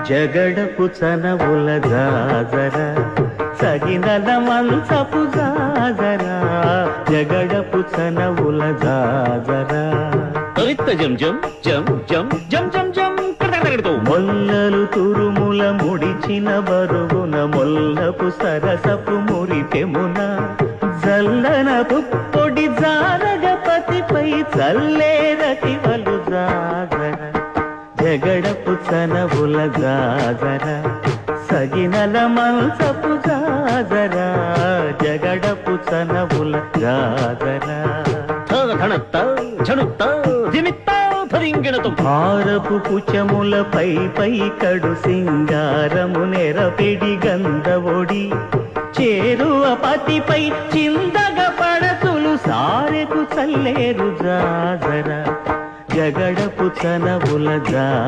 జగడపు చనవుల జాజర సగినల మంచపు జాజర జగడపు చనవుల జాజర జం జం జం జం జం జం జం మొల్లలు తురుముల ముడిచిన బరుగున మొల్లపు సరసపు మురిపెమున జల్లన పుప్పొడి జారగపతిపై చల్లేరతివలు జాజర జగడపు చనవుల జాజర సగినల మంచపు జాజర జగడపు చనవుల జాజర భారపు కుచముల పై కడు సింగారము నెరపిడి గంధవొడి చేరువ పతిపై చిందగ పడతులు సారెకు చల్లేరు జాజర జగడపు చనవుల